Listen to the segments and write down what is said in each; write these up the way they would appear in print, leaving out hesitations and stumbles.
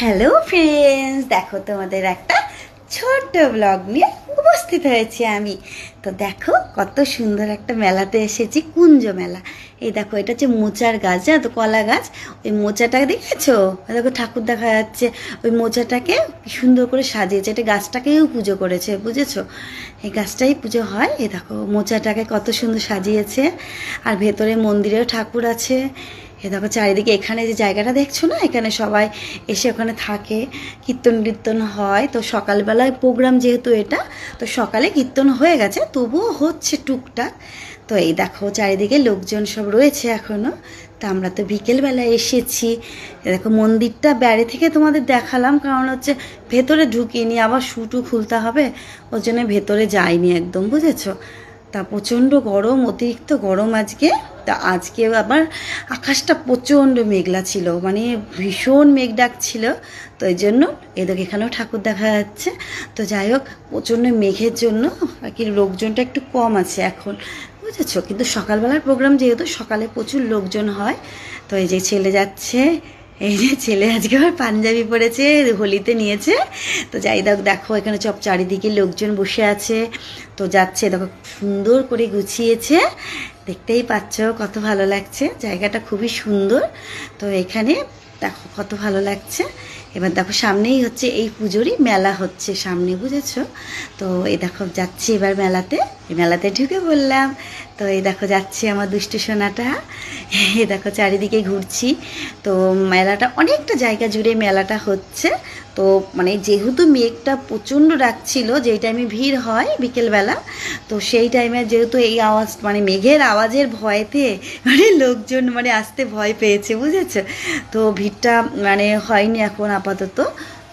Hello friends, দেখো তোমাদের একটা ছোট্ট ব্লগ নিয়ে উপস্থিত হয়েছি আমি। তো দেখো কত সুন্দর একটা মেলাতে এসেছি, কুঞ্জ মেলা। এই দেখো, এটা হচ্ছে মোচার গাছ, জানো তো, কলা গাছ। ওই মোচাটা দেখেছো? দেখো ঠাকুর দেখা যাচ্ছে। ওই মোচাটাকে সুন্দর করে সাজিয়েছে, এটা গাছটাকেও পুজো করেছে, বুঝেছো? এই গাছটাই পুজো হয়। এই দেখো মোচাটাকে কত সুন্দর সাজিয়েছে। আর ভেতরে মন্দিরেও ঠাকুর আছে। এ দেখো চারিদিকে, এখানে যে জায়গাটা দেখছো না, এখানে সবাই এসে ওখানে থাকে, কীর্তন টীর্তন হয়। তো সকালবেলায় প্রোগ্রাম, যেহেতু এটা, তো সকালে কীর্তন হয়ে গেছে, তবুও হচ্ছে টুকটাক। তো এই দেখো চারিদিকে লোকজন সব রয়েছে এখনও। তা আমরা তো বিকেলবেলায় এসেছি। দেখো মন্দিরটা বাইরে থেকে তোমাদের দেখালাম, কারণ হচ্ছে ভেতরে ঢুকিনি, আবার শুটু খুলতে হবে, ওর জন্য ভেতরে যাইনি একদম, বুঝেছো? তা প্রচণ্ড গরম, অতিরিক্ত গরম আজকে। তা আজকে আবার আকাশটা প্রচণ্ড মেঘলা ছিল, মানে ভীষণ মেঘ ডাকছিল। তো এই জন্য এদের এখানেও ঠাকুর দেখা যাচ্ছে। তো যাই হোক, প্রচণ্ড মেঘের জন্য আর কি লোকজনটা একটু কম আছে এখন, বুঝেছো? কিন্তু সকালবেলার প্রোগ্রাম যেহেতু, সকালে প্রচুর লোকজন হয়। তো এই যে ছেলে যাচ্ছে, এই যে ছেলে আজকে আবার পাঞ্জাবি পরেছে, হোলিতে নিয়েছে। তো যাই দেখো এখানে সব চারিদিকে লোকজন বসে আছে। তো যাচ্ছে, দেখো সুন্দর করে গুছিয়েছে, দেখতেই পাচ্ছ কত ভালো লাগছে, জায়গাটা খুবই সুন্দর। তো এখানে দেখো কত ভালো লাগছে। এবার দেখো সামনেই হচ্ছে এই পুজোরই মেলা হচ্ছে সামনে, বুঝেছো? তো এই দেখো যাচ্ছি এবার মেলাতে, এই মেলাতে ঢুকে বললাম। তো এই দেখো যাচ্ছি আমার দুষ্টু সোনাটা, এই দেখো চারিদিকে ঘুরছি। তো মেলাটা অনেকটা জায়গা জুড়ে মেলাটা হচ্ছে। তো মানে যেহেতু মেঘটা প্রচণ্ড ডাকছিল, যেই টাইমে ভিড় হয় বিকেলবেলা, তো সেই টাইমে যেহেতু এই আওয়াজ, মানে মেঘের আওয়াজের ভয়েতে মানে লোকজন মানে আসতে ভয় পেয়েছে, বুঝেছো? তো ভিড়টা মানে হয়নি এখন আপাতত,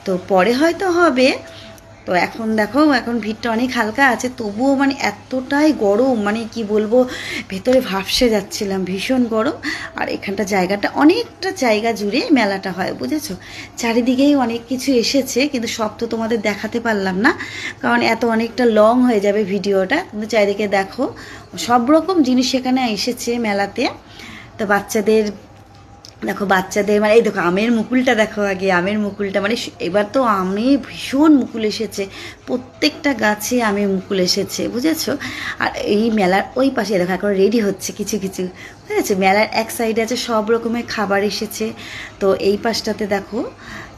তো পরে হয়তো হবে। তো এখন দেখো, এখন ভিড়টা অনেক হালকা আছে, তবুও মানে এতটাই গরম, মানে কি বলবো, ভেতরে ভাপসে যাচ্ছিলাম, ভীষণ গরম। আর এখানটা জায়গাটা অনেকটা জায়গা জুড়ে মেলাটা হয়, বুঝেছো? চারিদিকেই অনেক কিছু এসেছে, কিন্তু সব তো তোমাদের দেখাতে পারলাম না, কারণ এত অনেকটা লং হয়ে যাবে ভিডিওটা। কিন্তু চারিদিকে দেখো সব রকম জিনিস এখানে এসেছে মেলাতে। তো বাচ্চাদের দেখো, বাচ্চাদের মানে এই দেখো আমের মুকুলটা দেখো, আগে আমের মুকুলটা, মানে এবার তো আমে ভীষণ মুকুল এসেছে, প্রত্যেকটা গাছে আমের মুকুল এসেছে, বুঝেছো? আর এই মেলার ওই পাশে দেখো এখন রেডি হচ্ছে কিছু কিছু, বুঝেছো? মেলার এক সাইডে আছে সব রকমের খাবার এসেছে। তো এই পাশটাতে দেখো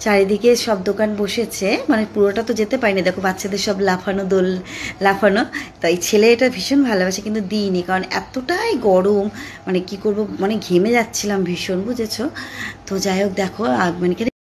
চারিদিকে সব দোকান বসেছে, মানে পুরোটা তো যেতে পারিনি। দেখো বাচ্চাদের সব লাফানো দোল, লাফানো। তো এই ছেলে এটা ভীষণ ভালোবাসে, কিন্তু দিইনি, কারণ এতটাই গরম, মানে কি করব, মানে ঘেমে যাচ্ছিলাম ভীষণ, বুঝেছো? তো যাই হোক দেখো মানে